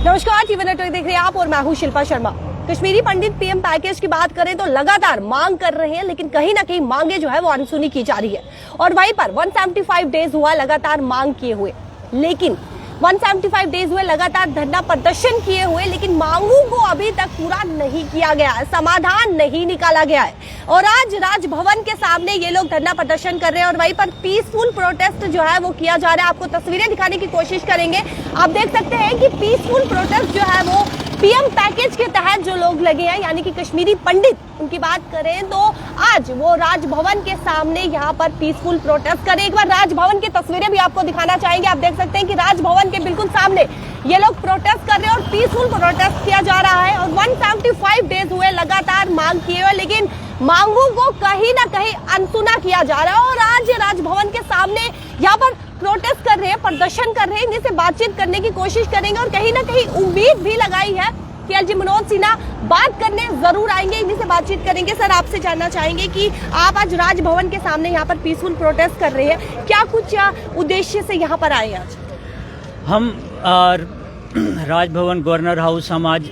नमस्कार, TV network देख रहे हैं आप और मैं हूं शिल्पा शर्मा। कश्मीरी पंडित पीएम पैकेज की बात करें तो लगातार मांग कर रहे हैं, लेकिन कहीं ना कहीं मांगे जो है वो अनसुनी की जा रही है। और वहीं पर 175 डेज हुआ लगातार मांग किए हुए, लेकिन 175 डेज हुए लगातार धरना प्रदर्शन किए हुए, लेकिन मांगों को अभी तक पूरा नहीं किया गया है, समाधान नहीं निकाला गया है। और आज राजभवन के सामने ये लोग धरना प्रदर्शन कर रहे हैं और वहीं पर पीसफुल प्रोटेस्ट जो है वो किया जा रहा है। आपको तस्वीरें दिखाने की कोशिश करेंगे। आप देख सकते हैं कि पीसफुल प्रोटेस्ट जो है वो पीएम पैकेज के तहत जो लोग लगे हैं, यानी कि कश्मीरी पंडित, उनकी बात करें तो आज वो राजभवन के सामने यहाँ पर पीसफुल प्रोटेस्ट करें। एक बार राजभवन की तस्वीरें भी आपको दिखाना चाहेंगे। आप देख सकते हैं कि राजभवन के बिल्कुल सामने ये लोग प्रोटेस्ट कर रहे हैं और पीसफुल प्रोटेस्ट किया जा रहा है। और 175 डेज हुए लगातार मांग किए हुए, लेकिन मांगों को कहीं ना कहीं अनसुना किया जा रहा है। और आज राजभवन के सामने यहाँ पर प्रोटेस्ट कर रहे हैं, प्रदर्शन कर रहे हैं, इनसे बातचीत करने की कोशिश करेंगे और कहीं ना कहीं उम्मीद भी लगाई है कि एलजी मनोज सिन्हा बात करने जरूर आएंगे, इन्हीं से बातचीत करेंगे। सर, आपसे जानना चाहेंगे कि आप आज राजभवन के सामने यहाँ पर पीसफुल प्रोटेस्ट कर रहे हैं, क्या कुछ उद्देश्य से यहाँ पर आए आज? हम राजभवन गवर्नर हाउस हम आज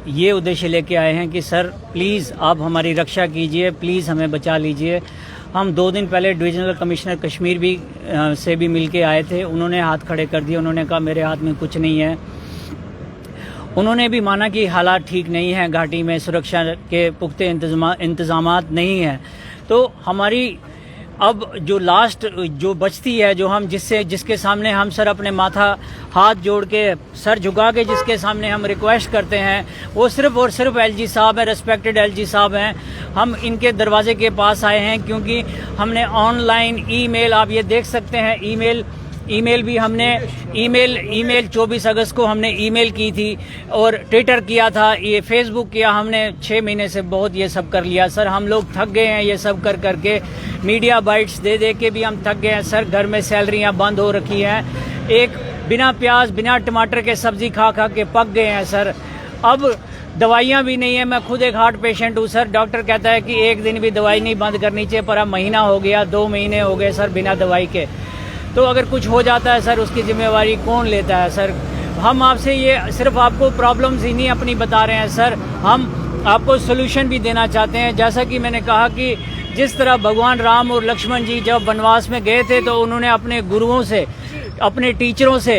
ये उद्देश्य लेके आए हैं कि सर प्लीज़ आप हमारी रक्षा कीजिए, प्लीज़ हमें बचा लीजिए। हम 2 दिन पहले डिविजनल कमिश्नर कश्मीर भी से भी मिल के आए थे, उन्होंने हाथ खड़े कर दिए, उन्होंने कहा मेरे हाथ में कुछ नहीं है। उन्होंने भी माना कि हालात ठीक नहीं है, घाटी में सुरक्षा के पुख्ते इंतजामात नहीं हैं। तो हमारी अब जो लास्ट जो बचती है, जो हम जिसके सामने हम सर अपने माथा हाथ जोड़ के सर झुका के जिसके सामने हम रिक्वेस्ट करते हैं, वो सिर्फ और सिर्फ एलजी साहब है, रेस्पेक्टेड एलजी साहब हैं। हम इनके दरवाजे के पास आए हैं क्योंकि हमने ऑनलाइन ईमेल, आप ये देख सकते हैं, ईमेल भी हमने ईमेल 24 अगस्त को हमने ईमेल की थी और ट्विटर किया था, ये फेसबुक किया। हमने 6 महीने से बहुत ये सब कर लिया सर। हम लोग थक गए हैं ये सब कर करके, मीडिया बाइट्स दे दे के भी हम थक गए हैं सर। घर में सैलरियां बंद हो रखी हैं, एक बिना प्याज बिना टमाटर के सब्जी खा खा के पक गए हैं सर। अब दवाइयाँ भी नहीं है। मैं खुद एक हार्ट पेशेंट हूँ सर। डॉक्टर कहता है कि एक दिन भी दवाई नहीं बंद करनी चाहिए, पर अब महीना हो गया, 2 महीने हो गए सर बिना दवाई के। तो अगर कुछ हो जाता है सर, उसकी जिम्मेवारी कौन लेता है सर? हम आपसे ये सिर्फ आपको प्रॉब्लम्स ही नहीं अपनी बता रहे हैं सर, हम आपको सोल्यूशन भी देना चाहते हैं। जैसा कि मैंने कहा कि जिस तरह भगवान राम और लक्ष्मण जी जब वनवास में गए थे तो उन्होंने अपने गुरुओं से, अपने टीचरों से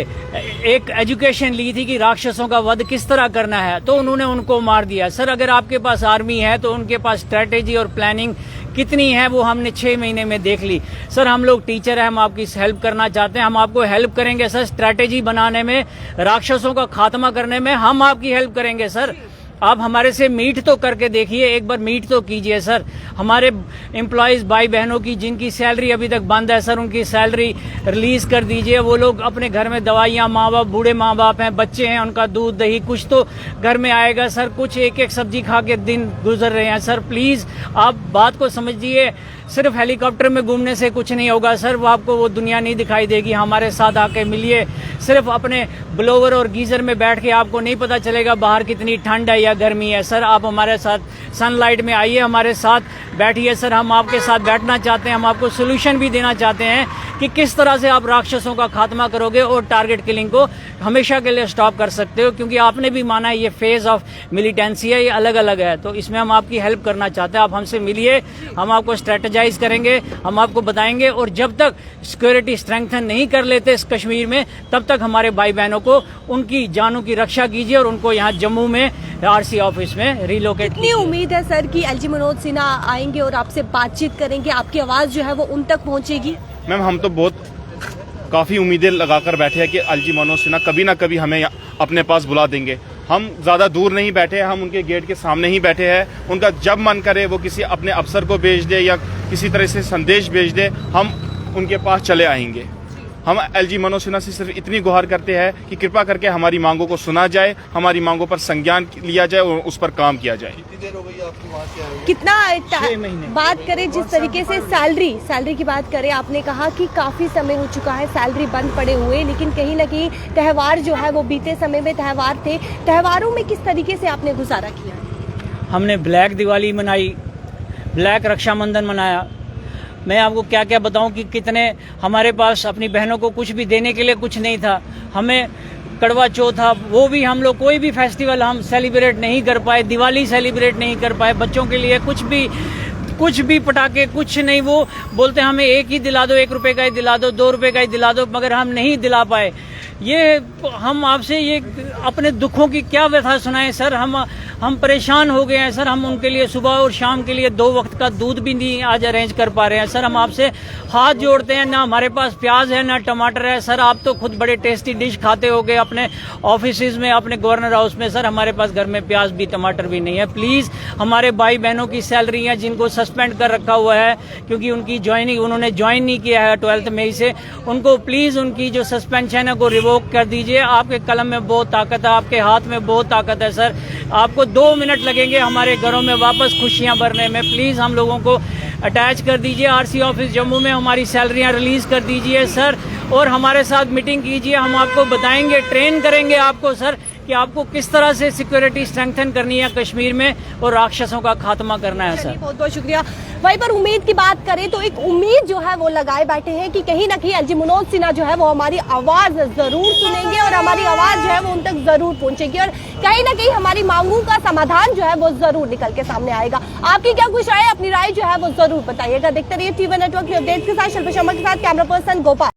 एक एजुकेशन ली थी कि राक्षसों का वध किस तरह करना है, तो उन्होंने उनको मार दिया। सर अगर आपके पास आर्मी है तो उनके पास स्ट्रैटेजी और प्लानिंग कितनी है वो हमने 6 महीने में देख ली। सर हम लोग टीचर हैं, हम आपकी हेल्प करना चाहते हैं, हम आपको हेल्प करेंगे सर। स्ट्रैटेजी बनाने में, राक्षसों का खात्मा करने में हम आपकी हेल्प करेंगे सर। आप हमारे से मीट तो करके देखिए, एक बार मीट तो कीजिए सर। हमारे एम्प्लॉयज भाई बहनों की जिनकी सैलरी अभी तक बंद है सर, उनकी सैलरी रिलीज कर दीजिए। वो लोग अपने घर में दवाइयाँ, माँ बाप, बूढ़े माँ बाप हैं, बच्चे हैं, उनका दूध दही कुछ तो घर में आएगा सर। कुछ एक सब्जी खा के दिन गुजर रहे हैं सर। प्लीज आप बात को समझिए। सिर्फ हेलीकॉप्टर में घूमने से कुछ नहीं होगा सर, वो आपको वो दुनिया नहीं दिखाई देगी। हमारे साथ आके मिलिए। सिर्फ अपने ब्लोवर और गीजर में बैठ के आपको नहीं पता चलेगा बाहर कितनी ठंड है या गर्मी है सर। आप हमारे साथ सनलाइट में आइए, हमारे साथ बैठिए सर। हम आपके साथ बैठना चाहते हैं, हम आपको सोल्यूशन भी देना चाहते हैं कि किस तरह से आप राक्षसों का खात्मा करोगे और टारगेट किलिंग को हमेशा के लिए स्टॉप कर सकते हो। क्योंकि आपने भी माना है ये फेज ऑफ मिलिटेंसी है, ये अलग अलग है, तो इसमें हम आपकी हेल्प करना चाहते हैं। आप हमसे मिलिए, हम आपको स्ट्रेटेजाइज करेंगे, हम आपको बताएंगे। और जब तक सिक्योरिटी स्ट्रेंथन नहीं कर लेते इस कश्मीर में, तब तक हमारे भाई बहनों को उनकी जानों की रक्षा कीजिए और उनको यहाँ जम्मू में आरसी ऑफिस में रिलोकेट। कितनी उम्मीद है सर कि एलजी मनोज सिन्हा आएंगे और आपसे बातचीत करेंगे, आपकी आवाज जो है वो उन तक पहुंचेगी? मैम हम तो बहुत काफ़ी उम्मीदें लगाकर बैठे हैं कि एलजी मनोज सिन्हा कभी ना कभी हमें अपने पास बुला देंगे। हम ज़्यादा दूर नहीं बैठे हैं, हम उनके गेट के सामने ही बैठे हैं। उनका जब मन करे वो किसी अपने अफसर को भेज दे या किसी तरह से संदेश भेज दे, हम उनके पास चले आएंगे। हम एलजी मनोज सिन्हा से सिर्फ इतनी गुहार करते हैं कि कृपा करके हमारी मांगों को सुना जाए, हमारी मांगों पर संज्ञान लिया जाए और उस पर काम किया जाए। कितनी देर हो गई आपको वहाँ से आए? कितना 6 महीने। बात करें जिस तरीके से सैलरी की बात करें, आपने कहा कि काफी समय हो चुका है सैलरी बंद पड़े हुए, लेकिन कहीं ना कहीं त्यौहार जो है वो बीते समय में त्यौहार थे, त्योहारों में किस तरीके से आपने गुजारा किया? हमने ब्लैक दिवाली मनाई, ब्लैक रक्षाबंधन मनाया। मैं आपको क्या क्या बताऊं कि कितने हमारे पास अपनी बहनों को कुछ भी देने के लिए कुछ नहीं था। हमें कड़वा चौथा, वो भी हम लोग कोई भी फेस्टिवल हम सेलिब्रेट नहीं कर पाए, दिवाली सेलिब्रेट नहीं कर पाए, बच्चों के लिए कुछ भी पटाखे कुछ नहीं, वो बोलते हमें एक ही दिला दो, 1 रुपए का ही दिला दो, 2 रुपए का ही दिला दो, मगर हम नहीं दिला पाए। ये हम आपसे ये अपने दुखों की क्या व्यथा सुनाएं सर, हम परेशान हो गए हैं सर। हम उनके लिए सुबह और शाम के लिए 2 वक्त का दूध भी नहीं आज अरेंज कर पा रहे हैं सर। हम आपसे हाथ जोड़ते हैं, ना हमारे पास प्याज है ना टमाटर है सर। आप तो खुद बड़े टेस्टी डिश खाते होगे अपने ऑफिस में, अपने गवर्नर हाउस में सर। हमारे पास घर में प्याज भी टमाटर भी नहीं है। प्लीज हमारे भाई बहनों की सैलरी है जिनको सस्पेंड कर रखा हुआ है क्योंकि उनकी उन्होंने ज्वाइन नहीं किया है 12 मई से, उनको प्लीज उनकी जो सस्पेंशन है को रिवोक कर दीजिए। आपके कलम में बहुत ताकत है, आपके हाथ में बहुत ताकत है सर। आपको 2 मिनट लगेंगे हमारे घरों में वापस खुशियां भरने में। प्लीज हम लोगों को अटैच कर दीजिए आरसी ऑफिस जम्मू में, हमारी सैलरियां रिलीज कर दीजिए सर, और हमारे साथ मीटिंग कीजिए। हम आपको बताएंगे, ट्रेन करेंगे आपको सर कि आपको किस तरह से सिक्योरिटी स्ट्रेंथन करनी है कश्मीर में और राक्षसों का खात्मा करना है सर। बहुत बहुत शुक्रिया। वहीं पर उम्मीद की बात करें तो एक उम्मीद जो है वो लगाए बैठे हैं कि कहीं ना कहीं एलजी मनोज सिन्हा जो है वो हमारी आवाज जरूर सुनेंगे और हमारी आवाज जो है वो उन तक जरूर पहुंचेगी और कहीं ना कहीं हमारी मांगों का समाधान जो है वो जरूर निकल के सामने आएगा। आपकी क्या कुछ राय, अपनी राय जो है वो जरूर बताइएगा। देखते रहिए टीवी नेटवर्क अपडेट के साथ शिल्पा शर्मा के साथ कैमरा पर्सन गोपाल।